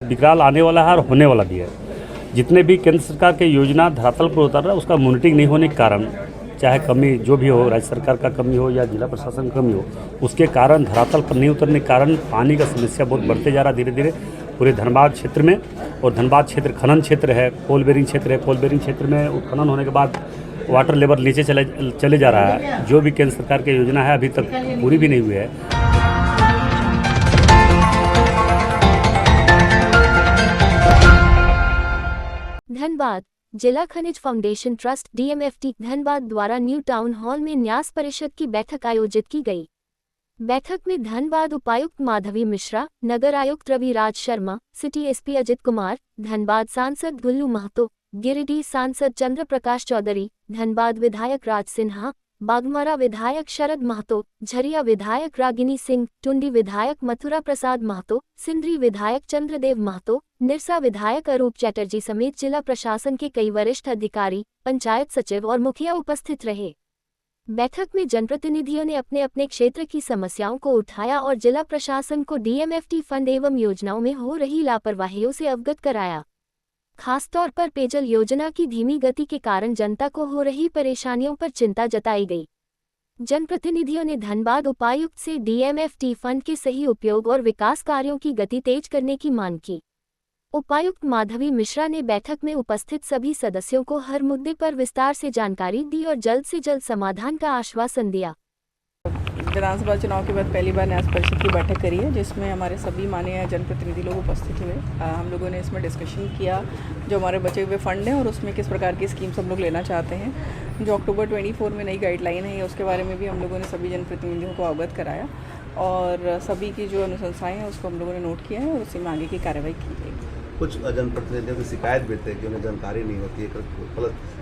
विकराल आने वाला है और होने वाला भी है। जितने भी केंद्र सरकार के योजना धरातल पर उतर रहा है उसका मॉनिटरिंग नहीं होने के कारण, चाहे कमी जो भी हो, राज्य सरकार का कमी हो या जिला प्रशासन की कमी हो, उसके कारण धरातल पर नहीं उतरने के कारण पानी का समस्या बहुत बढ़ते जा रहा है धीरे धीरे पूरे धनबाद क्षेत्र में। और धनबाद क्षेत्र खनन क्षेत्र है, कोल बेरिंग क्षेत्र है। कोल बेरिंग क्षेत्र में उत्खनन होने के बाद वाटर लेवल नीचे चले जा रहा है। जो भी केंद्र सरकार की योजना है अभी तक पूरी भी नहीं हुई है। धनबाद जिला खनिज फाउंडेशन ट्रस्ट DMFT धनबाद द्वारा न्यू टाउन हॉल में न्यास परिषद की बैठक आयोजित की गई। बैठक में धनबाद उपायुक्त माधवी मिश्रा, नगर आयुक्त रविराज शर्मा, सिटी SP अजित कुमार, धनबाद सांसद गुल्लू महतो, गिरिडीह सांसद चंद्र प्रकाश चौधरी, धनबाद विधायक राज सिन्हा, बागमारा विधायक शरद महतो, झरिया विधायक रागिनी सिंह, टुंडी विधायक मथुरा प्रसाद महतो, सिंदरी विधायक चंद्रदेव महतो, निरसा विधायक अरूप चैटर्जी समेत जिला प्रशासन के कई वरिष्ठ अधिकारी, पंचायत सचिव और मुखिया उपस्थित रहे। बैठक में जनप्रतिनिधियों ने अपने अपने क्षेत्र की समस्याओं को उठाया और जिला प्रशासन को DMFT फंड एवं योजनाओं में हो रही लापरवाहियों से अवगत कराया। खासतौर पर पेयजल योजना की धीमी गति के कारण जनता को हो रही परेशानियों पर चिंता जताई गई। जनप्रतिनिधियों ने धनबाद उपायुक्त से DMFT फंड के सही उपयोग और विकास कार्यों की गति तेज करने की मांग की। उपायुक्त माधवी मिश्रा ने बैठक में उपस्थित सभी सदस्यों को हर मुद्दे पर विस्तार से जानकारी दी और जल्द से जल्द समाधान का आश्वासन दिया। विधानसभा चुनाव के बाद पहली बार न्यास परिषद की बैठक करी है, जिसमें हमारे सभी माननीय जनप्रतिनिधि लोग उपस्थित हुए। हम लोगों ने इसमें डिस्कशन किया जो हमारे बचे हुए फंड हैं और उसमें किस प्रकार की स्कीम्स हम लोग लेना चाहते हैं। जो अक्टूबर 24 में नई गाइडलाइन है उसके बारे में भी हम लोगों ने सभी जनप्रतिनिधियों को अवगत कराया और सभी की जो अनुशंसाएँ हैं उसको हम लोगों ने नोट किया है और उसी में आगे की कार्रवाई की गई। कुछ जनप्रतिनिधियों की शिकायत भी थे कि उन्हें जानकारी नहीं होती है।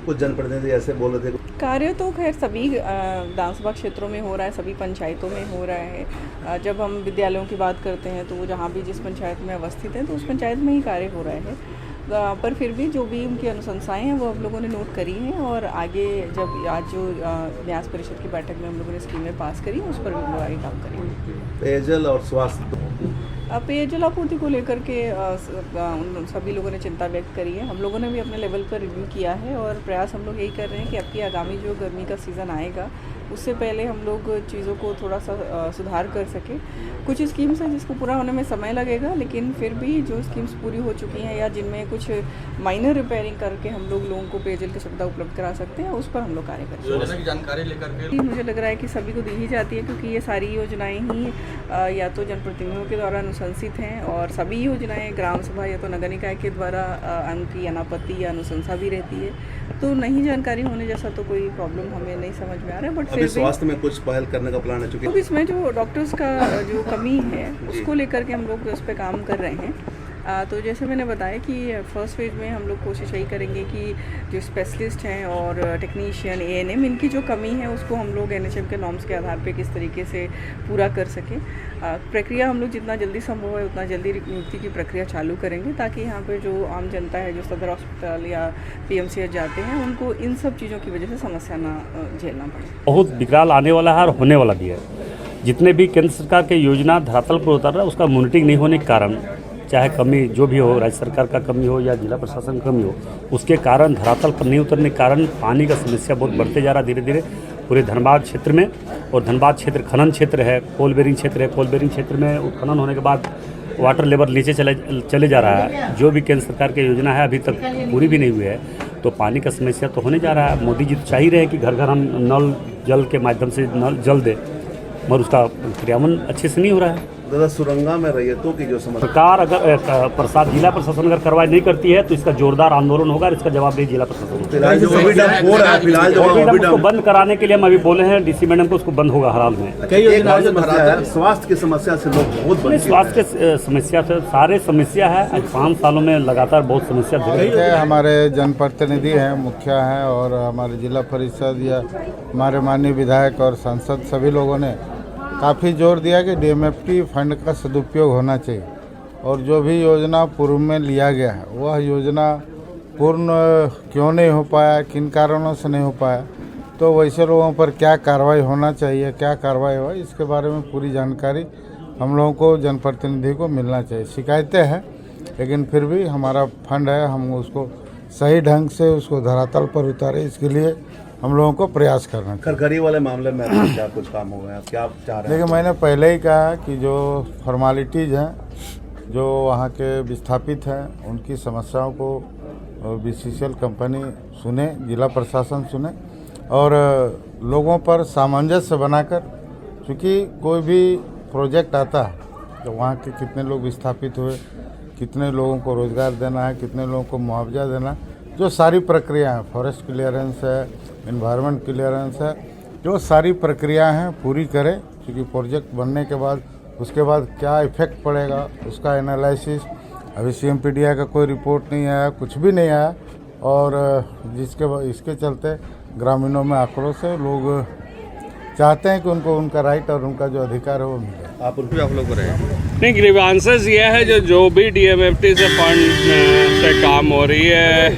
कुछ जनप्रतिनिधि ऐसे बोल रहे थे। कार्य तो खैर सभी विधानसभा क्षेत्रों में हो रहा है, सभी पंचायतों में हो रहा है। जब हम विद्यालयों की बात करते हैं तो वो जहाँ भी जिस पंचायत में अवस्थित है तो उस पंचायत में ही कार्य हो रहा है। पर फिर भी जो भी उनकी अनुशंसाएं हैं वो हम लोगों ने नोट करी हैं और आगे जब आज जो न्यास परिषद की बैठक में हम लोगों ने स्कीमें पास करी उस पर भी हम लोग आगे काम करेंगे। पेयजल और स्वास्थ्य पेयजल आपूर्ति को लेकर के उन सभी लोगों ने चिंता व्यक्त करी है। हम लोगों ने भी अपने लेवल पर रिव्यू किया है और प्रयास हम लोग यही कर रहे हैं कि अब की आगामी जो गर्मी का सीज़न आएगा उससे पहले हम लोग चीज़ों को थोड़ा सा सुधार कर सकें। कुछ स्कीम्स हैं जिसको पूरा होने में समय लगेगा, लेकिन फिर भी जो स्कीम्स पूरी हो चुकी हैं या जिनमें कुछ माइनर रिपेयरिंग करके हम लोगों को पेयजल की सुविधा उपलब्ध करा सकते हैं उस पर हम लोग कार्य करेंगे। योजना की जानकारी लेकर के मुझे लग रहा है कि सभी को दी ही जाती है क्योंकि ये सारी योजनाएं ही या तो जनप्रतिनिधियों के द्वारा अनुशंसित हैं और सभी योजनाएं ग्राम सभा या तो नगर निकाय के द्वारा उनकी अनापत्ति या अनुशंसा भी रहती है। तो नहीं जानकारी होने जैसा तो कोई प्रॉब्लम हमें नहीं समझ में आ रहा है। बट अभी स्वास्थ्य में कुछ पहल करने का प्लान है चूँकि तो इसमें जो डॉक्टर्स का जो कमी है उसको लेकर के हम लोग उस पर काम कर रहे हैं। तो जैसे मैंने बताया कि फर्स्ट फेज में हम लोग कोशिश यही करेंगे कि जो स्पेशलिस्ट हैं और टेक्नीशियन ANM इनकी जो कमी है उसको हम लोग NHM के नॉर्म्स के आधार पे किस तरीके से पूरा कर सकें। प्रक्रिया हम लोग जितना जल्दी संभव है उतना जल्दी नियुक्ति की प्रक्रिया चालू करेंगे ताकि यहाँ पे जो आम जनता है जो सदर हॉस्पिटल या PMCH जाते हैं उनको इन सब चीज़ों की वजह से समस्या ना झेलना पड़े। बहुत विकराल आने वाला है और होने वाला भी है। जितने भी केंद्र सरकार के योजना धरातल पर उतर रहा है उसका मॉनिटरिंग नहीं होने के कारण, चाहे कमी जो भी हो, राज्य सरकार का कमी हो या जिला प्रशासन की कमी हो, उसके कारण धरातल पर नहीं उतरने के कारण पानी का समस्या बहुत बढ़ते जा रहा है धीरे धीरे पूरे धनबाद क्षेत्र में। और धनबाद क्षेत्र खनन क्षेत्र है, कोल बेरिंग क्षेत्र है। कोल बेरिंग क्षेत्र में उत्खनन होने के बाद वाटर लेवल नीचे चले जा रहा है। जो भी केंद्र सरकार की योजना है अभी तक पूरी भी नहीं हुई है तो पानी का समस्या तो होने जा रहा है। मोदी जी तो चाह ही रहे हैं कि घर घर हम नल जल के माध्यम से नल जल दें, मगर उसका क्रियान्वयन अच्छे से नहीं हो रहा है। दादा सुरंगा में रैयतों की जो समस्या सरकार अगर जिला प्रशासन अगर कार्रवाई नहीं करती है तो इसका जोरदार आंदोलन होगा। इसका जवाब दे जिला प्रशासन उसको बंद कराने के लिए हम अभी बोले हैं DC मैडम को, उसको बंद होगा हर हाल में। स्वास्थ्य की समस्या से लोग बहुत स्वास्थ्य की समस्या से सारे समस्या है। आज 5 सालों में लगातार बहुत समस्या है। हमारे जनप्रतिनिधि हैं, मुखिया हैं और हमारे जिला परिषद या हमारे माननीय विधायक और सांसद सभी लोगों ने काफ़ी जोर दिया कि DMFT फंड का सदुपयोग होना चाहिए और जो भी योजना पूर्व में लिया गया है वह योजना पूर्ण क्यों नहीं हो पाया, किन कारणों से नहीं हो पाया, तो वैसे लोगों पर क्या कार्रवाई होना चाहिए, क्या कार्रवाई हुआ, इसके बारे में पूरी जानकारी हम लोगों को जनप्रतिनिधि को मिलना चाहिए। शिकायतें हैं लेकिन फिर भी हमारा फंड है, हम उसको सही ढंग से उसको धरातल पर उतारे, इसके लिए हम लोगों को प्रयास करना चाहिए। खरखरी वाले मामले में अभी क्या कुछ काम हो गए हैं, क्या आप चाह रहे हैं? देखिए, मैंने पहले ही कहा कि जो फॉर्मेलिटीज़ हैं, जो वहाँ के विस्थापित हैं, उनकी समस्याओं को बीसीसीएल कंपनी सुने, जिला प्रशासन सुने और लोगों पर सामंजस्य बनाकर, क्योंकि कोई भी प्रोजेक्ट आता है तो वहाँ के कितने लोग विस्थापित हुए, कितने लोगों को रोज़गार देना है, कितने लोगों को मुआवजा देना है, जो सारी प्रक्रिया है, फॉरेस्ट क्लियरेंस है, इन्वायरमेंट क्लियरेंस है, जो सारी प्रक्रिया हैं पूरी करें, क्योंकि प्रोजेक्ट बनने के बाद उसके बाद क्या इफेक्ट पड़ेगा उसका एनालिसिस, अभी सीएमपीडीआई का कोई रिपोर्ट नहीं आया, कुछ भी नहीं आया और इसके चलते ग्रामीणों में आक्रोश है। लोग चाहते हैं कि उनको उनका राइट और उनका जो अधिकार है वो मिले। आप उनको आप लोग रहें। नहीं, ग्रीवांसेस ये है जो भी डीएमएफटी से फंड से काम हो रही है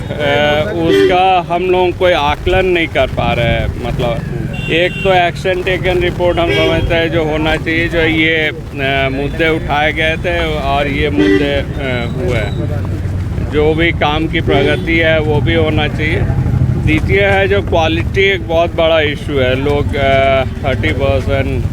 उसका हम लोग कोई आकलन नहीं कर पा रहे हैं। मतलब एक तो एक्शन टेकन रिपोर्ट हम समझते हैं जो होना चाहिए, जो ये मुद्दे उठाए गए थे और ये मुद्दे हुए, जो भी काम की प्रगति है वो भी होना चाहिए। द्वितीय है जो क्वालिटी, एक बहुत बड़ा इशू है। लोग 30%,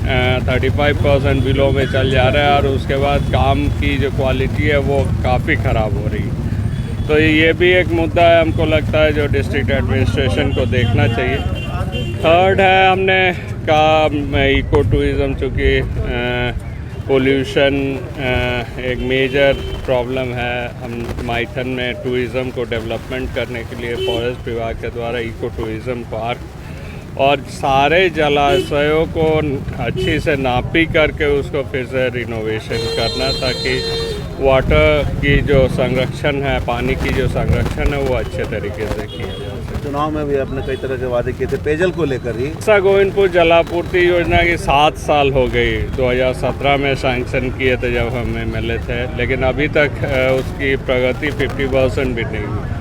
35% बिलों में चल जा रहे हैं और उसके बाद काम की जो क्वालिटी है वो काफ़ी ख़राब हो रही है। तो ये भी एक मुद्दा है, हमको लगता है जो डिस्ट्रिक्ट एडमिनिस्ट्रेशन को देखना चाहिए। थर्ड है, हमने कहा इको टूरिज़्म, चूँकि पोल्यूशन एक मेजर प्रॉब्लम है। हम माइथन में टूरिज़्म को डेवलपमेंट करने के लिए फॉरेस्ट विभाग के द्वारा इको टूरिज़्म पार्क और सारे जलाशयों को अच्छी से नापी करके उसको फिर से रिनोवेशन करना, ताकि वाटर की जो संरक्षण है, पानी की जो संरक्षण है वो अच्छे तरीके से किया जा सके। चुनाव में भी आपने कई तरह के वादे किए थे पेयजल को लेकर ही। सा गोविंदपुर जलापूर्ति योजना की 7 साल हो गई, 2017 में सैंक्शन किए थे जब हम एमएलए थे, लेकिन अभी तक उसकी प्रगति 50% भी नहीं हुई।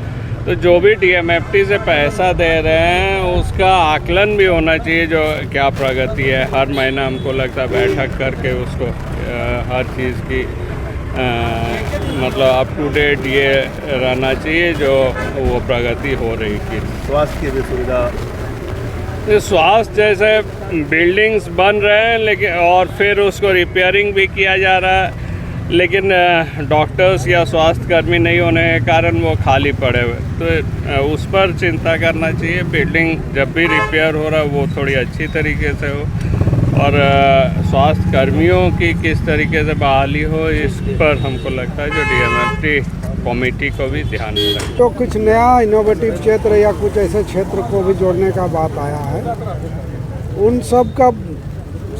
तो जो भी डीएमएफटी से पैसा दे रहे हैं उसका आकलन भी होना चाहिए, जो क्या प्रगति है। हर महीना हमको लगता है बैठक करके उसको हर चीज़ की मतलब अप टू डेट ये रहना चाहिए जो वो प्रगति हो रही थी। स्वास्थ्य की भी सुविधा, स्वास्थ्य जैसे बिल्डिंग्स बन रहे हैं लेकिन और फिर उसको रिपेयरिंग भी किया जा रहा है, लेकिन डॉक्टर्स या स्वास्थ्य कर्मी नहीं होने के कारण वो खाली पड़े हुए। तो उस पर चिंता करना चाहिए। बिल्डिंग जब भी रिपेयर हो रहा है वो थोड़ी अच्छी तरीके से हो और स्वास्थ्य कर्मियों की किस तरीके से बहाली हो, इस पर हमको लगता है जो डीएमएफटी कमेटी को भी ध्यान में रखें। तो कुछ नया इनोवेटिव क्षेत्र या कुछ ऐसे क्षेत्र को भी जोड़ने का बात आया है, उन सब का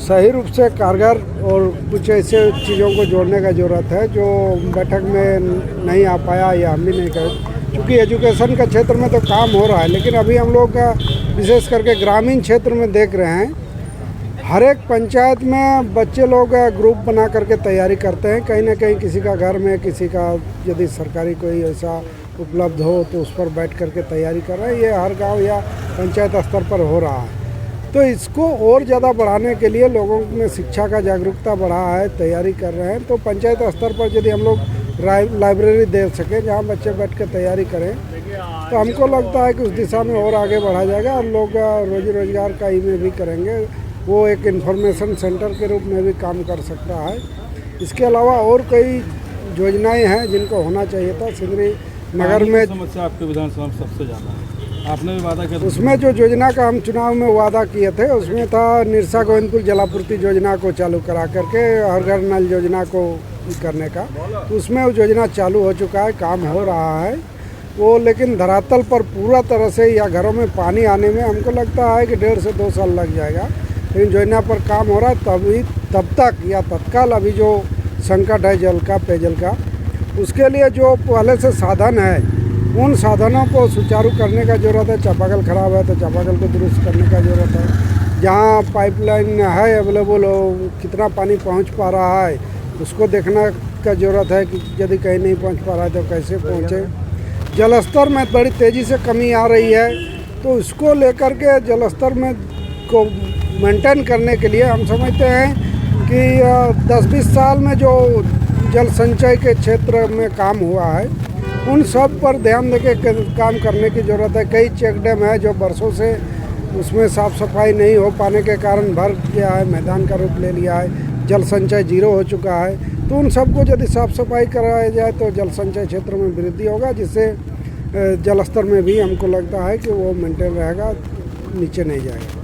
सही रूप से कारगर और कुछ ऐसे चीज़ों को जोड़ने का ज़रूरत है जो बैठक में नहीं आ पाया या हम भी नहीं कर। क्योंकि एजुकेशन का क्षेत्र में तो काम हो रहा है, लेकिन अभी हम लोग विशेष करके ग्रामीण क्षेत्र में देख रहे हैं, हर एक पंचायत में बच्चे लोग ग्रुप बना करके तैयारी करते हैं। कहीं ना कहीं किसी का घर में किसी का यदि सरकारी कोई ऐसा उपलब्ध हो तो उस पर बैठ करके तैयारी कर रहे हैं। ये हर गांव या पंचायत स्तर पर हो रहा है। तो इसको और ज़्यादा बढ़ाने के लिए लोगों में शिक्षा का जागरूकता बढ़ा है, तैयारी कर रहे हैं। तो पंचायत स्तर पर यदि हम लोग लाइब्रेरी दे सकें जहाँ बच्चे बैठ के तैयारी करें तो हमको लगता है कि उस दिशा में और आगे बढ़ा जाएगा और लोग रोजी रोजगार का ही में भी करेंगे। वो एक इन्फॉर्मेशन सेंटर के रूप में भी काम कर सकता है। इसके अलावा और कई योजनाएं हैं जिनको होना चाहिए था। सिंदरी नगर में समस्या आपके विधानसभा में सबसे ज़्यादा है, आपने भी वादा किया। उसमें जो योजना का हम चुनाव में वादा किए थे उसमें था निरसा गोविंदपुर जलापूर्ति योजना को चालू करा करके हर घर नल योजना को करने का। तो उसमें वो योजना चालू हो चुका है, काम हो रहा है वो, लेकिन धरातल पर पूरा तरह से या घरों में पानी आने में हमको लगता है कि 1.5 से 2 साल लग जाएगा। लेकिन योजना पर काम हो रहा है। तब तक या तत्काल अभी जो संकट है जल का, पेयजल का, उसके लिए जो पहले से साधन है उन साधनों को सुचारू करने का ज़रूरत है। चापाकल ख़राब है तो चापाकल को दुरुस्त करने का ज़रूरत है। जहाँ पाइपलाइन है अवेलेबल हो, कितना पानी पहुँच पा रहा है उसको देखने का ज़रूरत है कि यदि कहीं नहीं पहुँच पा रहा है तो कैसे पहुँचे। जलस्तर में बड़ी तेज़ी से कमी आ रही है, तो इसको लेकर के जलस्तर में को मेंटेन करने के लिए हम समझते हैं कि 10-20 साल में जो जल संचय के क्षेत्र में काम हुआ है उन सब पर ध्यान देके काम करने की ज़रूरत है। कई चेक डैम है जो बरसों से उसमें साफ़ सफाई नहीं हो पाने के कारण भर गया है, मैदान का रूप ले लिया है, जल संचय जीरो हो चुका है। तो उन सबको यदि साफ़ सफाई कराया जाए तो जल संचय क्षेत्र में वृद्धि होगा, जिससे जल स्तर में भी हमको लगता है कि वो मेंटेन रहेगा, नीचे नहीं जाएगा।